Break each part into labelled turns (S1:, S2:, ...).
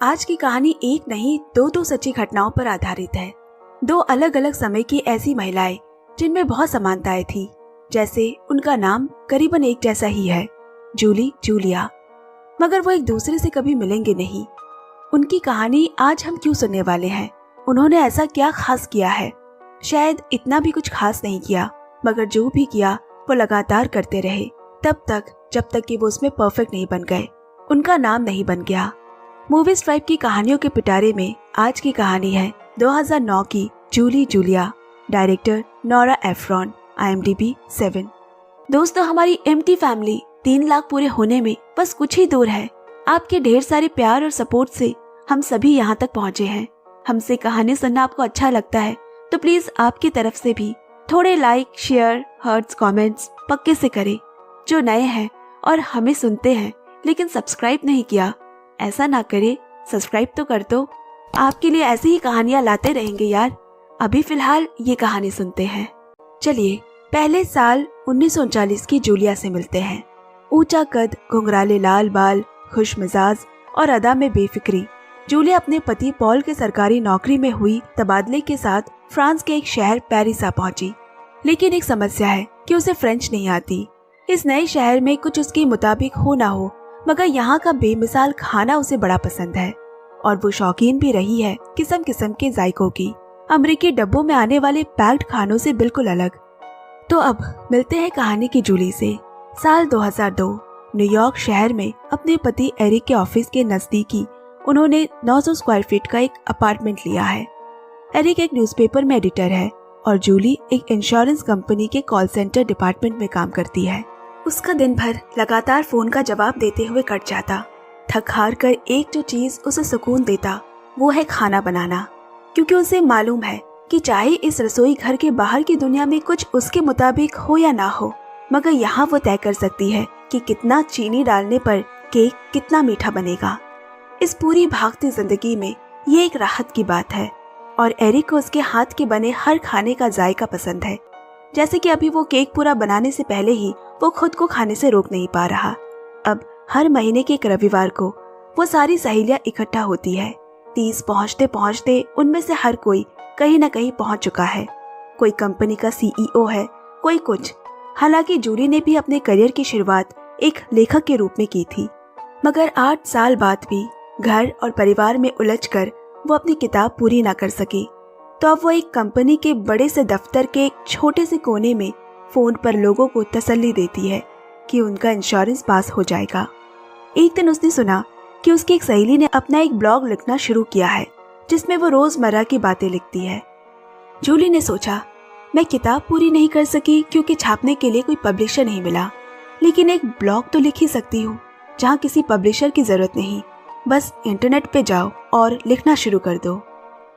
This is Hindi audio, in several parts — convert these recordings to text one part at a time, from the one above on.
S1: आज की कहानी एक नहीं दो सच्ची घटनाओं पर आधारित है। दो अलग अलग समय की ऐसी महिलाएं जिनमें बहुत समानताएं थी, जैसे उनका नाम करीबन एक जैसा ही है, जूली जूलिया, मगर वो एक दूसरे से कभी मिलेंगे नहीं। उनकी कहानी आज हम क्यों सुनने वाले हैं? उन्होंने ऐसा क्या खास किया है? शायद इतना भी कुछ खास नहीं किया, मगर जो भी किया वो लगातार करते रहे, तब तक जब तक कि वो उसमें परफेक्ट नहीं बन गए, उनका नाम नहीं बन गया। मूवी स्ट्राइप की कहानियों के पिटारे में आज की कहानी है 2009 की Julie Julia, director Nora Ephron, IMDb 7। दोस्तों, हमारी एम्प्टी फैमिली 3 लाख पूरे होने में बस कुछ ही दूर है। आपके ढेर सारे प्यार और सपोर्ट से हम सभी यहाँ तक पहुँचे हैं। हमसे कहानी सुनना आपको अच्छा लगता है तो प्लीज आपकी तरफ से भी थोड़े लाइक, शेयर, हर्ट्स, कमेंट्स पक्के से करें। जो नए हैं और हमें सुनते हैं लेकिन सब्सक्राइब नहीं किया, ऐसा ना करे, सब्सक्राइब तो कर दो। आपके लिए ऐसी ही कहानियां लाते रहेंगे यार। अभी फिलहाल ये कहानी सुनते हैं। चलिए पहले साल 1939 की जूलिया से मिलते हैं। ऊंचा कद, घुंघराले लाल बाल, खुश मिजाज और अदा में बेफिक्री, जूलिया अपने पति पॉल के सरकारी नौकरी में हुई तबादले के साथ फ्रांस के एक शहर पेरिस आ पहुंची। लेकिन एक समस्या है कि उसे फ्रेंच नहीं आती। इस नए शहर में कुछ उसके मुताबिक हो ना हो, मगर यहाँ का बेमिसाल खाना उसे बड़ा पसंद है और वो शौकीन भी रही है किस्म किस्म के जायकों की, अमेरिकी डब्बों में आने वाले पैक्ड खानों से बिल्कुल अलग। तो अब मिलते हैं कहानी की जूली से। साल 2002 न्यूयॉर्क शहर में अपने पति एरिक के ऑफिस के नजदीकी उन्होंने 900 स्क्वायर फीट का एक अपार्टमेंट लिया है। एरिक एक न्यूज़पेपर में एडिटर है और जूली एक इंश्योरेंस कंपनी के कॉल सेंटर डिपार्टमेंट में काम करती है। उसका दिन भर लगातार फोन का जवाब देते हुए कट जाता। थक हार कर एक जो चीज उसे सुकून देता वो है खाना बनाना, क्योंकि उसे मालूम है कि चाहे इस रसोई घर के बाहर की दुनिया में कुछ उसके मुताबिक हो या ना हो, मगर यहाँ वो तय कर सकती है कि कितना चीनी डालने पर केक कितना मीठा बनेगा। इस पूरी भागती जिंदगी में ये एक राहत की बात है और एरिक को उसके हाथ के बने हर खाने का जायका पसंद है। जैसे कि अभी वो केक पूरा बनाने से पहले ही वो खुद को खाने से रोक नहीं पा रहा। अब हर महीने के एक रविवार को वो सारी सहेलियां इकट्ठा होती है। 30 पहुंचते पहुंचते उनमें से हर कोई कहीं न कहीं पहुंच चुका है। कोई कंपनी का CEO है, कोई कुछ। हालांकि जूली ने भी अपने करियर की शुरुआत एक लेखक के रूप में की थी, मगर 8 साल बाद भी घर और परिवार में उलझकर वो अपनी किताब पूरी ना कर सकी। तो अब वो एक कंपनी के बड़े से दफ्तर के एक छोटे से कोने में फोन पर लोगों को तसल्ली देती है कि उनका इंश्योरेंस पास हो जाएगा। एक दिन उसने सुना कि उसकी एक सहेली ने अपना एक ब्लॉग लिखना शुरू किया है जिसमें वो रोजमर्रा की बातें लिखती है। जूली ने सोचा, मैं किताब पूरी नहीं कर सकी क्योंकि छापने के लिए कोई पब्लिशर नहीं मिला, लेकिन एक ब्लॉग तो लिख ही सकती हूँ जहाँ किसी पब्लिशर की जरूरत नहीं। बस इंटरनेट पे जाओ और लिखना शुरू कर दो।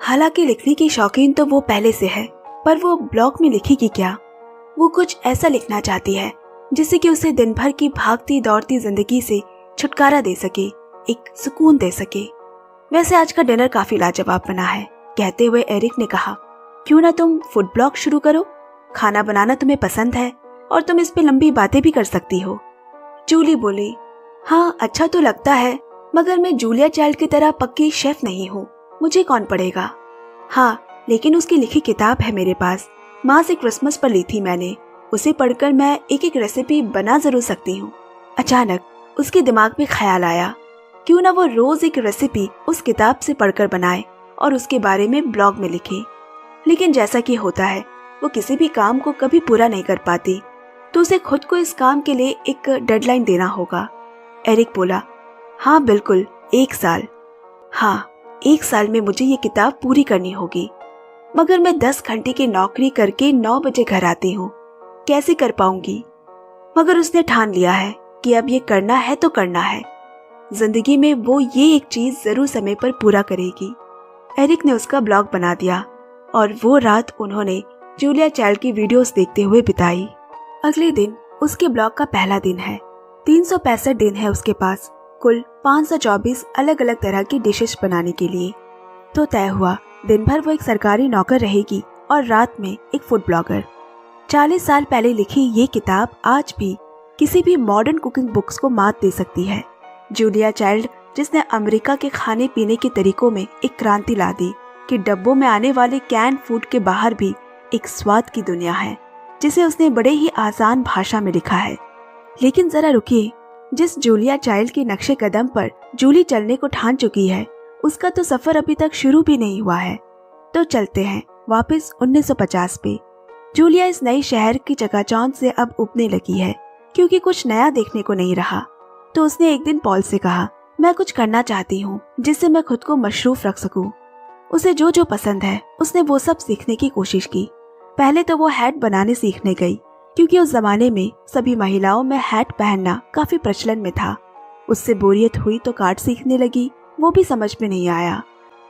S1: हालांकि लिखने की शौकीन तो वो पहले से है, पर वो ब्लॉग में लिखेगी क्या? वो कुछ ऐसा लिखना चाहती है जिससे कि उसे दिन भर की भागती दौड़ती जिंदगी से छुटकारा दे सके, एक सुकून दे सके। वैसे आज का डिनर काफी लाजवाब बना है, कहते हुए एरिक ने कहा, क्यों ना तुम फूड ब्लॉग शुरू करो? खाना बनाना तुम्हें पसंद है और तुम इस पे लंबी बातें भी कर सकती हो। जूली बोली, हाँ अच्छा तो लगता है, मगर मैं जूलिया चाइल्ड की तरह पक्की शेफ नहीं हूँ, मुझे कौन पढ़ेगा? हाँ, लेकिन उसकी लिखी किताब है मेरे पास, माँ से क्रिसमस पर ली थी मैंने। उसे पढ़कर मैं एक एक रेसिपी बना जरूर सकती हूँ। अचानक उसके दिमाग में ख्याल आया, क्यों ना वो रोज एक रेसिपी उस किताब से पढ़कर बनाए और उसके बारे में ब्लॉग में लिखे। लेकिन जैसा कि होता है, वो किसी भी काम को कभी पूरा नहीं कर पाती, तो उसे खुद को इस काम के लिए एक डेडलाइन देना होगा। एरिक बोला, हाँ बिल्कुल, 1 साल। हाँ, 1 साल में मुझे ये किताब पूरी करनी होगी, मगर मैं 10 घंटे की नौकरी करके 9 बजे घर आती हूँ, कैसे कर पाऊंगी? मगर उसने ठान लिया है कि अब ये करना है तो करना है। जिंदगी में वो ये एक चीज जरूर समय पर पूरा करेगी। एरिक ने उसका ब्लॉग बना दिया और वो रात उन्होंने जूलिया चाइल्ड की वीडियोस देखते हुए बिताई। अगले दिन उसके ब्लॉग का पहला दिन है। 365 दिन है उसके पास, कुल 524 अलग अलग तरह की डिशेस बनाने के लिए। तो तय हुआ, दिन भर वो एक सरकारी नौकर रहेगी और रात में एक फूड ब्लॉगर। 40 साल पहले लिखी ये किताब आज भी किसी भी मॉडर्न कुकिंग बुक्स को मात दे सकती है। जूलिया चाइल्ड जिसने अमेरिका के खाने पीने के तरीकों में एक क्रांति ला दी कि डब्बों में आने वाले कैन फूड के बाहर भी एक स्वाद की दुनिया है, जिसे उसने बड़े ही आसान भाषा में लिखा है। लेकिन जरा रुकिए, जिस जूलिया चाइल्ड के नक्शे कदम पर जूली चलने को ठान चुकी है, उसका तो सफर अभी तक शुरू भी नहीं हुआ है। तो चलते हैं वापस 1950 पे। जूलिया इस नए शहर की चकाचौंध से अब उबने लगी है, क्योंकि कुछ नया देखने को नहीं रहा। तो उसने एक दिन पॉल से कहा, मैं कुछ करना चाहती हूँ जिससे मैं खुद को मशरूफ रख सकूं। उसे जो जो पसंद है उसने वो सब सीखने की कोशिश की। पहले तो वो हैट बनाने सीखने गई, क्योंकि उस जमाने में सभी महिलाओं में हैट पहनना काफी प्रचलन में था। उससे बोरियत हुई तो कार्ड सीखने लगी, वो भी समझ में नहीं आया।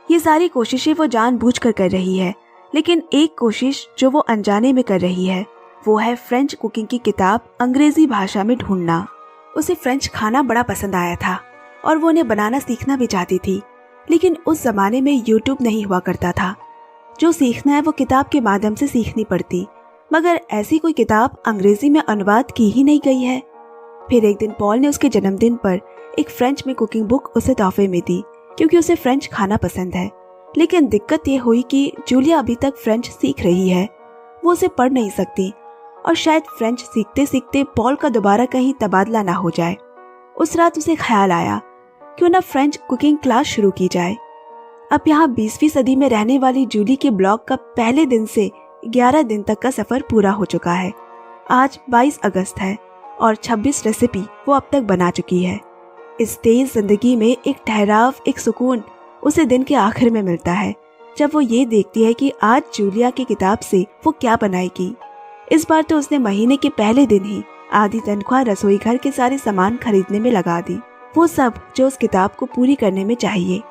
S1: ये सारी कोशिशें वो जानबूझकर कर रही है, लेकिन एक कोशिश जो वो अनजाने में कर रही है वो है फ्रेंच कुकिंग की किताब अंग्रेजी भाषा में ढूंढना। उसे फ्रेंच खाना बड़ा पसंद आया था और वो उन्हें बनाना सीखना भी चाहती थी, लेकिन उस जमाने में यूट्यूब नहीं हुआ करता था। जो सीखना है वो किताब के माध्यम से सीखनी पड़ती, मगर ऐसी कोई किताब अंग्रेजी में अनुवाद की ही नहीं गई है। फिर एक दिन पॉल ने उसके जन्मदिन पर एक फ्रेंच में कुकिंग बुक उसे तोहफे में दी, क्योंकि उसे फ्रेंच खाना पसंद है। लेकिन दिक्कत ये हुई कि जूलिया अभी तक फ्रेंच सीख रही है, वो उसे पढ़ नहीं सकती, और शायद फ्रेंच सीखते सीखते पॉल का दोबारा कहीं तबादला ना हो जाए। उस रात उसे ख्याल आया, क्यों ना फ्रेंच कुकिंग क्लास शुरू की जाए। अब यहाँ 20वीं सदी में रहने वाली जूली के ब्लॉग का पहले दिन से 11 दिन तक का सफर पूरा हो चुका है। आज 22 अगस्त है और 26 रेसिपी वो अब तक बना चुकी है। इस तेज जिंदगी में एक ठहराव, एक सुकून उसे दिन के आखिर में मिलता है, जब वो ये देखती है कि आज जूलिया की किताब से वो क्या बनाएगी। इस बार तो उसने महीने के पहले दिन ही आधी तनख्वाह रसोई घर के सारे सामान खरीदने में लगा दी, वो सब जो उस किताब को पूरी करने में चाहिए।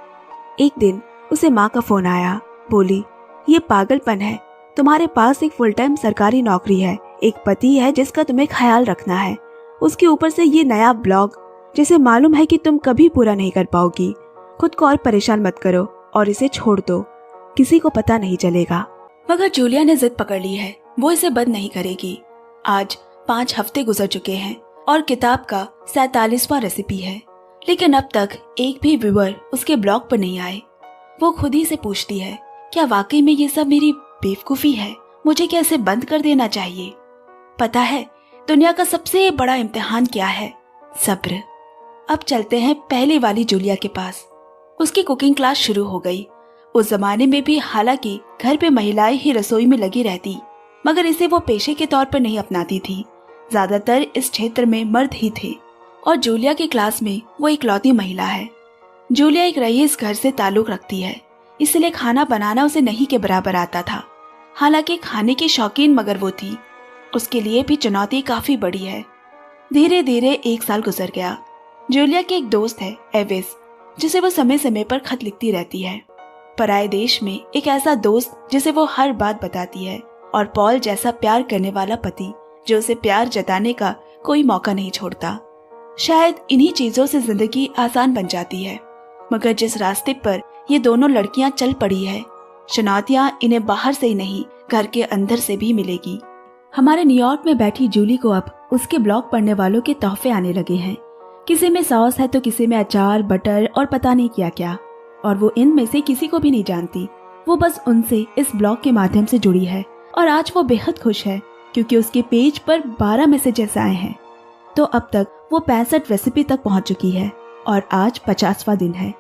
S1: एक दिन उसे माँ का फोन आया। बोली, ये पागलपन है, तुम्हारे पास एक फुल टाइम सरकारी नौकरी है, एक पति है जिसका तुम्हें ख्याल रखना है, उसके ऊपर से ये नया ब्लॉग जिसे मालूम है कि तुम कभी पूरा नहीं कर पाओगी। खुद को और परेशान मत करो और इसे छोड़ दो, किसी को पता नहीं चलेगा। मगर जूलिया ने जिद पकड़ ली है, वो इसे बंद नहीं करेगी। आज 5 हफ्ते गुजर चुके हैं और किताब का 47वां रेसिपी है, लेकिन अब तक एक भी व्यूअर उसके ब्लॉग पर नहीं आए। वो खुद ही से पूछती है, क्या वाकई में ये सब मेरी बेवकूफी है? मुझे क्या इसे बंद कर देना चाहिए? पता है दुनिया का सबसे बड़ा इम्तिहान क्या है? सब्र। अब चलते हैं पहले वाली जूलिया के पास। उसकी कुकिंग क्लास शुरू हो गई। उस जमाने में भी हालांकि घर पे महिलाएं ही रसोई में लगी रहती, मगर इसे वो पेशे के तौर पर नहीं अपनाती थी। ज्यादातर इस क्षेत्र में मर्द ही थे और जूलिया की क्लास में वो इकलौती महिला है। जूलिया एक रईस घर से ताल्लुक रखती है, इसलिए खाना बनाना उसे नहीं के बराबर आता था। हालांकि खाने की शौकीन मगर वो थी, उसके लिए भी चुनौती काफी बड़ी है। धीरे धीरे 1 साल गुजर गया। जूलिया की एक दोस्त है एविस, जिसे वो समय समय पर खत लिखती रहती है। पराये देश में एक ऐसा दोस्त जिसे वो हर बात बताती है, और पॉल जैसा प्यार करने वाला पति जो उसे प्यार जताने का कोई मौका नहीं छोड़ता। शायद इन्हीं चीजों से जिंदगी आसान बन जाती है, मगर जिस रास्ते पर ये दोनों लड़कियां चल पड़ी है, चुनौतियां इन्हें बाहर से ही नहीं घर के अंदर से भी मिलेगी। हमारे न्यूयॉर्क में बैठी जूली को अब उसके ब्लॉग पढ़ने वालों के तोहफे आने लगे हैं। किसी में सॉस है तो किसी में अचार, बटर और पता नहीं क्या क्या, और वो इनमें से किसी को भी नहीं जानती। वो बस उनसे इस ब्लॉग के माध्यम से जुड़ी है और आज वो बेहद खुश है, क्योंकि उसके पेज पर 12 मैसेजेस आए हैं। तो अब तक वो 65 रेसिपी तक पहुंच चुकी है और आज 50वां दिन है।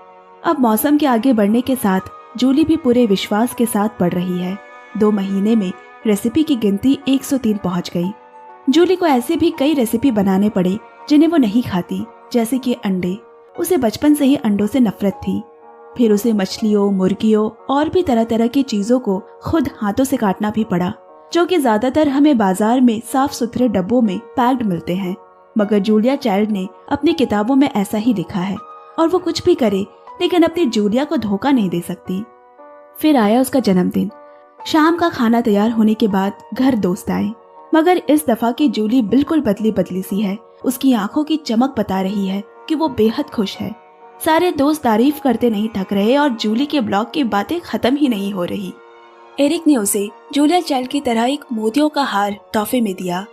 S1: अब मौसम के आगे बढ़ने के साथ जूली भी पूरे विश्वास के साथ बढ़ रही है। 2 महीने में रेसिपी की गिनती 103 पहुंच गई। जूली को ऐसे भी कई रेसिपी बनाने पड़े जिन्हें वो नहीं खाती, जैसे कि अंडे। उसे बचपन से ही अंडों से नफरत थी। फिर उसे मछलियों, मुर्गियों और भी तरह तरह की चीजों को खुद हाथों से काटना भी पड़ा, जो कि ज्यादातर हमें बाजार में साफ सुथरे डब्बों में पैक्ड मिलते हैं। मगर जूलिया चाइल्ड ने अपनी किताबों में ऐसा ही लिखा है, और वो कुछ भी करे लेकिन अपनी जूलिया को धोखा नहीं दे सकती। फिर आया उसका जन्मदिन। शाम का खाना तैयार होने के बाद घर दोस्त आए, मगर इस दफा की जूली बिल्कुल बदली बदली सी है। उसकी आंखों की चमक बता रही है कि वो बेहद खुश है। सारे दोस्त तारीफ करते नहीं थक रहे और जूली के ब्लॉग की बातें खत्म ही नहीं हो रही। एरिक ने उसे जूलिया चाइल्ड की तरह एक मोतियों का हार तोहफे में दिया।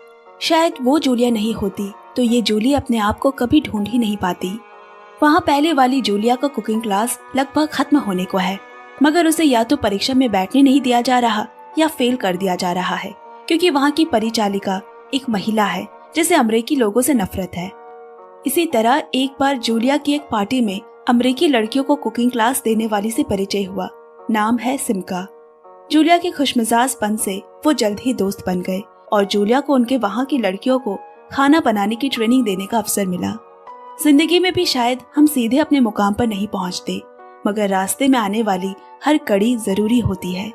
S1: शायद वो जूलिया नहीं होती तो ये जूली अपने आप को कभी ढूंढ ही नहीं पाती। वहाँ पहले वाली जूलिया का कुकिंग क्लास लगभग खत्म होने को है, मगर उसे या तो परीक्षा में बैठने नहीं दिया जा रहा या फेल कर दिया जा रहा है, क्योंकि वहाँ की परिचालिका एक महिला है जिसे अमेरिकी लोगों से नफरत है। इसी तरह एक बार जूलिया की एक पार्टी में अमेरिकी लड़कियों को कुकिंग क्लास देने वाली से परिचय हुआ। नाम है सिमका। जूलिया के खुशमिजाजपन से वो जल्द ही दोस्त बन गए और जूलिया को उनके वहाँ की लड़कियों को खाना बनाने की ट्रेनिंग देने का अवसर मिला। जिंदगी में भी शायद हम सीधे अपने मुकाम पर नहीं पहुँचते, मगर रास्ते में आने वाली हर कड़ी जरूरी होती है।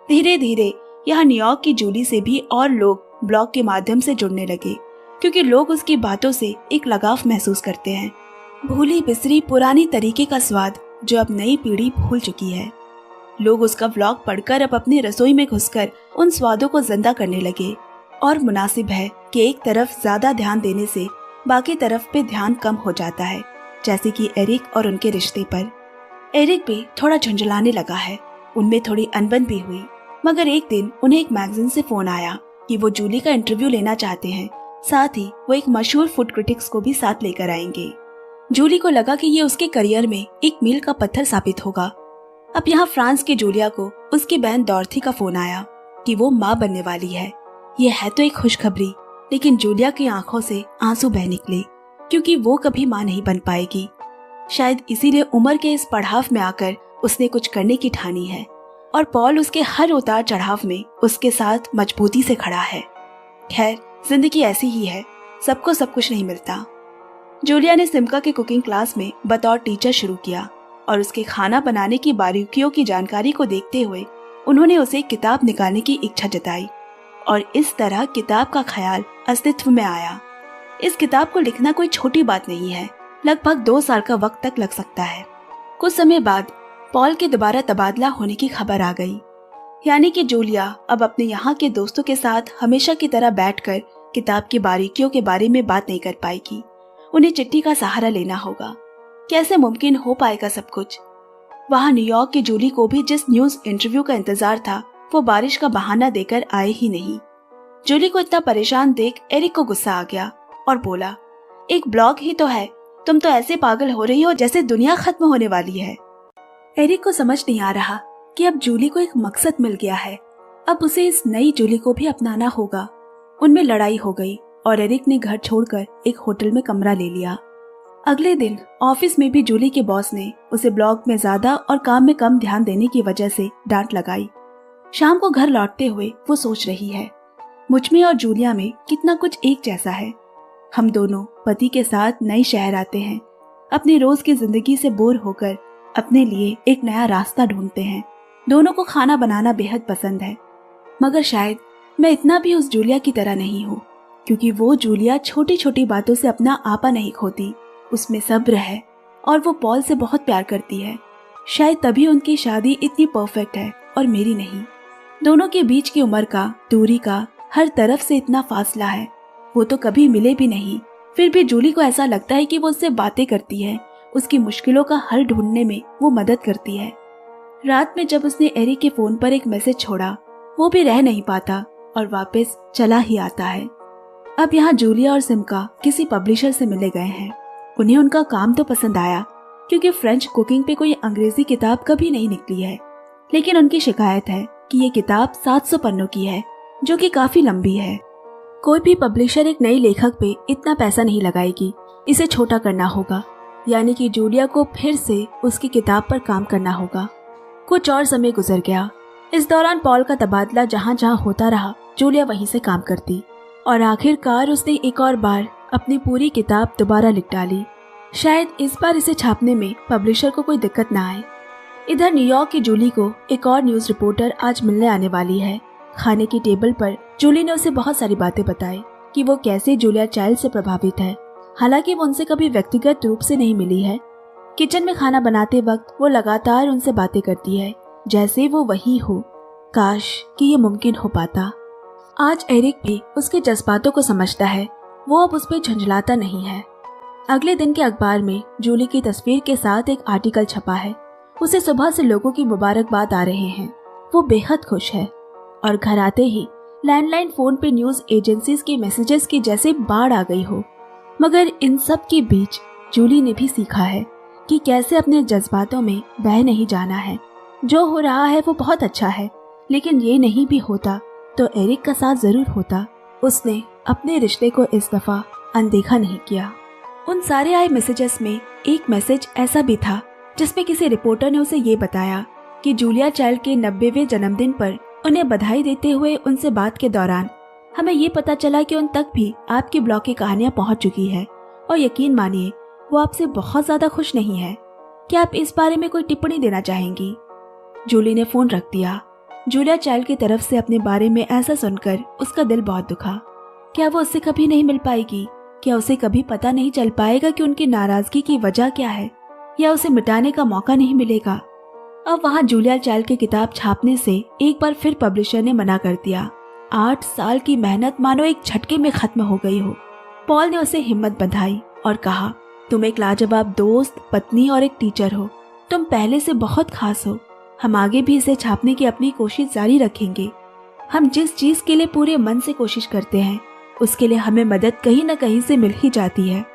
S1: धीरे धीरे यहाँ न्यूयॉर्क की जूली से भी और लोग ब्लॉग के माध्यम से जुड़ने लगे, क्योंकि लोग उसकी बातों से एक लगाव महसूस करते हैं। भूली बिसरी पुरानी तरीके का स्वाद जो अब नई पीढ़ी भूल चुकी है। लोग उसका व्लॉग पढ़कर अब अपनी रसोई में घुसकर उन स्वादों को जिंदा करने लगे। और मुनासिब है कि एक तरफ ज्यादा ध्यान देने से बाकी तरफ पे ध्यान कम हो जाता है, जैसे कि एरिक और उनके रिश्ते पर। एरिक भी थोड़ा झुंझलाने लगा है, उनमें थोड़ी अनबन भी हुई, मगर एक दिन उन्हें एक मैगजीन से फोन आया कि वो जूली का इंटरव्यू लेना चाहते हैं। साथ ही वो एक मशहूर फूड क्रिटिक्स को भी साथ लेकर आएंगे। जूली को लगा कि ये उसके करियर में एक मील का पत्थर साबित होगा। अब यहाँ फ्रांस की जूलिया को उसकी बहन डॉर्थी का फोन आया कि वो माँ बनने वाली है। ये है तो एक खुशखबरी, लेकिन जूलिया की आंखों से आंसू बह निकले, क्योंकि वो कभी माँ नहीं बन पाएगी। शायद इसीलिए उम्र के इस पड़ाव में आकर उसने कुछ करने की ठानी है, और पॉल उसके हर उतार चढ़ाव में उसके साथ मजबूती से खड़ा है। खैर, जिंदगी ऐसी ही है, सबको सब कुछ नहीं मिलता। जूलिया ने सिमका के कुकिंग क्लास में बतौर टीचर शुरू किया, और उसके खाना बनाने की बारीकियों की जानकारी को देखते हुए उन्होंने उसे एक किताब निकालने की इच्छा जताई, और इस तरह किताब का ख्याल अस्तित्व में आया। इस किताब को लिखना कोई छोटी बात नहीं है, लगभग 2 साल का वक्त तक लग सकता है। कुछ समय बाद पॉल के दोबारा तबादला होने की खबर आ गई, यानी कि जूलिया अब अपने यहाँ के दोस्तों के साथ हमेशा की तरह बैठकर किताब की बारीकियों के बारे में बात नहीं कर पाएगी। उन्हें चिट्ठी का सहारा लेना होगा। कैसे मुमकिन हो पाएगा सब कुछ? वहाँ न्यूयॉर्क की जूली को भी जिस न्यूज इंटरव्यू का इंतजार था, वो बारिश का बहाना देकर आए ही नहीं। जूली को इतना परेशान देख एरिक को गुस्सा आ गया और बोला, एक ब्लॉग ही तो है, तुम तो ऐसे पागल हो रही हो जैसे दुनिया खत्म होने वाली है। एरिक को समझ नहीं आ रहा कि अब जूली को एक मकसद मिल गया है, अब उसे इस नई जूली को भी अपनाना होगा। उनमें लड़ाई हो गई और एरिक ने घर छोड़कर एक होटल में कमरा ले लिया। अगले दिन ऑफिस में भी जूली के बॉस ने उसे ब्लॉग में ज्यादा और काम में कम ध्यान देने की वजह से डांट लगाई। शाम को घर लौटते हुए वो सोच रही है, मुझमें और जूलिया में कितना कुछ एक जैसा है। हम दोनों पति के साथ नए शहर आते हैं, अपनी रोज की जिंदगी से बोर होकर अपने लिए एक नया रास्ता ढूंढते हैं। दोनों को खाना बनाना बेहद पसंद है, मगर शायद मैं इतना भी उस जूलिया की तरह नहीं हूँ, क्योंकि वो जूलिया छोटी छोटी बातों से अपना आपा नहीं खोती, उसमें सब्र है और वो पॉल से बहुत प्यार करती है। शायद तभी उनकी शादी इतनी परफेक्ट है और मेरी नहीं। दोनों के बीच की उम्र का, दूरी का, हर तरफ से इतना फासला है। वो तो कभी मिले भी नहीं, फिर भी जूली को ऐसा लगता है कि वो उससे बातें करती है, उसकी मुश्किलों का हल ढूंढने में वो मदद करती है। रात में जब उसने एरिक के फोन पर एक मैसेज छोड़ा, वो भी रह नहीं पाता और वापस चला ही आता है। अब यहाँ जूलिया और सिमका किसी पब्लिशर से मिले गए हैं। उन्हें उनका काम तो पसंद आया, क्योंकि फ्रेंच कुकिंग पे कोई अंग्रेजी किताब कभी नहीं निकली है, लेकिन उनकी शिकायत है कि ये किताब 700 पन्नों की है, जो कि काफी लंबी है। कोई भी पब्लिशर एक नई लेखक पे इतना पैसा नहीं लगाएगी, इसे छोटा करना होगा, यानी कि जूलिया को फिर से उसकी किताब पर काम करना होगा। कुछ और समय गुजर गया। इस दौरान पॉल का तबादला जहाँ जहाँ होता रहा, जूलिया वहीं से काम करती, और आखिरकार उसने एक और बार अपनी पूरी किताब दोबारा लिख डाली। शायद इस बार इसे छापने में पब्लिशर को कोई दिक्कत ना आए। इधर न्यूयॉर्क की जूली को एक और न्यूज रिपोर्टर आज मिलने आने वाली है। खाने की टेबल पर जूली ने उसे बहुत सारी बातें बताई कि वो कैसे जूलिया चाइल्ड से प्रभावित है, हालांकि वो उनसे कभी व्यक्तिगत रूप से नहीं मिली है। किचन में खाना बनाते वक्त वो लगातार उनसे बातें करती है, जैसे वो वही हो। काश कि ये मुमकिन हो पाता। आज एरिक भी उसके जज्बातों को समझता है, वो अब उस पर झंझलाता नहीं है। अगले दिन के अखबार में जूली की तस्वीर के साथ एक आर्टिकल छपा है। उसे सुबह से लोगों की मुबारकबाद आ रहे हैं। वो बेहद खुश है, और घर आते ही लैंडलाइन फोन पे न्यूज एजेंसीज के मैसेजेस की जैसे बाढ़ आ गई हो। मगर इन सब के बीच जूली ने भी सीखा है कि कैसे अपने जज्बातों में बह नहीं जाना है। जो हो रहा है वो बहुत अच्छा है, लेकिन ये नहीं भी होता तो एरिक का साथ जरूर होता। उसने अपने रिश्ते को इस दफा अनदेखा नहीं किया। उन सारे आए मैसेजेस में एक मैसेज ऐसा भी था जिसमें किसी रिपोर्टर ने उसे ये बताया कि जूलिया चाइल्ड के 90वें जन्मदिन पर उन्हें बधाई देते हुए उनसे बात के दौरान हमें ये पता चला कि उन तक भी आपकी ब्लॉग की कहानियां पहुंच चुकी है और यकीन मानिए वो आपसे बहुत ज्यादा खुश नहीं है। क्या आप इस बारे में कोई टिप्पणी देना चाहेंगी? जूली ने फोन रख दिया। जूलिया चाइल्ड की तरफ से अपने बारे में ऐसा सुनकर उसका दिल बहुत दुखा। क्या वो उससे कभी नहीं मिल पाएगी? क्या उसे कभी पता नहीं चल पाएगा कि उनकी नाराजगी की वजह क्या है, या उसे मिटाने का मौका नहीं मिलेगा? अब वहाँ जूलिया चाइल्ड की किताब छापने से एक बार फिर पब्लिशर ने मना कर दिया। 8 साल की मेहनत मानो एक झटके में खत्म हो गई हो। पॉल ने उसे हिम्मत बंधाई और कहा, तुम एक लाजवाब दोस्त, पत्नी और एक टीचर हो। तुम पहले से बहुत खास हो। हम आगे भी इसे छापने की अपनी कोशिश जारी रखेंगे। हम जिस चीज के लिए पूरे मन से कोशिश करते हैं उसके लिए हमें मदद कहीं न कहीं से मिल ही जाती है।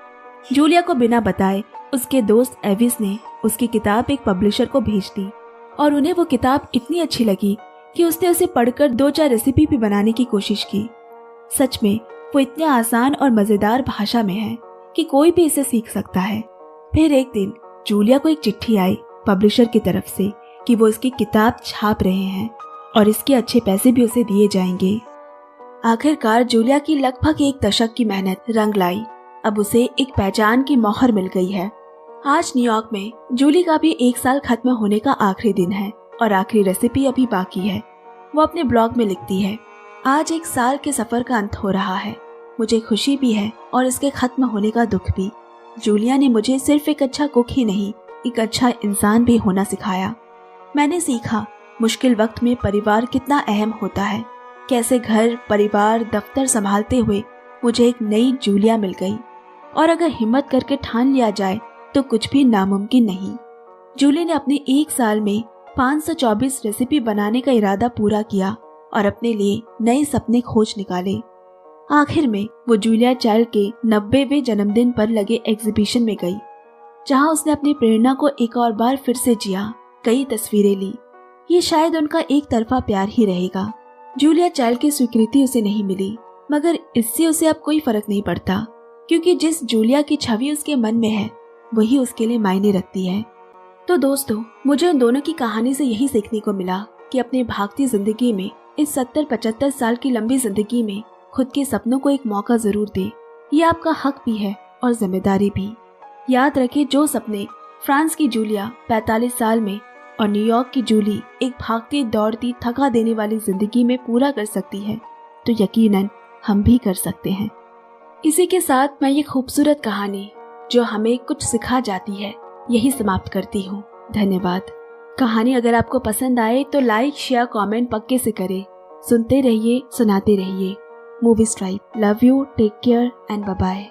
S1: जूलिया को बिना बताए उसके दोस्त एविस ने उसकी किताब एक पब्लिशर को भेज दी और उन्हें वो किताब इतनी अच्छी लगी कि उसने उसे पढ़कर 2-4 रेसिपी भी बनाने की कोशिश की। सच में वो इतने आसान और मजेदार भाषा में है कि कोई भी इसे सीख सकता है। फिर एक दिन जूलिया को एक चिट्ठी आई पब्लिशर की तरफ से कि वो इसकी किताब छाप रहे हैं और इसके अच्छे पैसे भी उसे दिए जाएंगे। आखिरकार जूलिया की लगभग 1 दशक की मेहनत रंग लाई। अब उसे एक पहचान की मोहर मिल गई है। आज न्यूयॉर्क में जूली का भी 1 साल खत्म होने का आखिरी दिन है और आखिरी रेसिपी अभी बाकी है। वो अपने ब्लॉग में लिखती है, आज 1 साल के सफर का अंत हो रहा है। मुझे खुशी भी है और इसके खत्म होने का दुख भी। जूलिया ने मुझे सिर्फ एक अच्छा कुक ही नहीं, एक अच्छा इंसान भी होना सिखाया। मैंने सीखा मुश्किल वक्त में परिवार कितना अहम होता है। कैसे घर, परिवार, दफ्तर संभालते हुए मुझे एक नई जूलिया मिल गई और अगर हिम्मत करके ठान लिया जाए तो कुछ भी नामुमकिन नहीं। जूली ने अपने 1 साल में 524 रेसिपी बनाने का इरादा पूरा किया और अपने लिए नए सपने खोज निकाले। आखिर में वो जूलिया चाइल्ड के 90वें जन्मदिन पर लगे एग्जीबिशन में गई, जहां उसने अपनी प्रेरणा को एक और बार फिर से जिया। कई तस्वीरें ली। ये शायद उनका एक तरफा प्यार ही रहेगा। जूलिया चाइल्ड की स्वीकृति उसे नहीं मिली, मगर इससे उसे अब कोई फर्क नहीं पड़ता, क्योंकि जिस जूलिया की छवि उसके मन में है वही उसके लिए मायने रखती है। तो दोस्तों, मुझे उन दोनों की कहानी से यही सीखने को मिला कि अपने भागती जिंदगी में, इस 70-75 साल की लंबी जिंदगी में खुद के सपनों को एक मौका जरूर दे। ये आपका हक भी है और जिम्मेदारी भी। याद रखें, जो सपने फ्रांस की जूलिया 45 साल में और न्यूयॉर्क की जूली एक भागती दौड़ती थका देने वाली जिंदगी में पूरा कर सकती है, तो यकीनन हम भी कर सकते हैं। इसी के साथ मैं ये खूबसूरत कहानी जो हमें कुछ सिखा जाती है यही समाप्त करती हूँ। धन्यवाद। कहानी अगर आपको पसंद आए तो लाइक, शेयर, कमेंट पक्के से करें। सुनते रहिए, सुनाते रहिए। Movie stripe. Love you, take care and bye bye.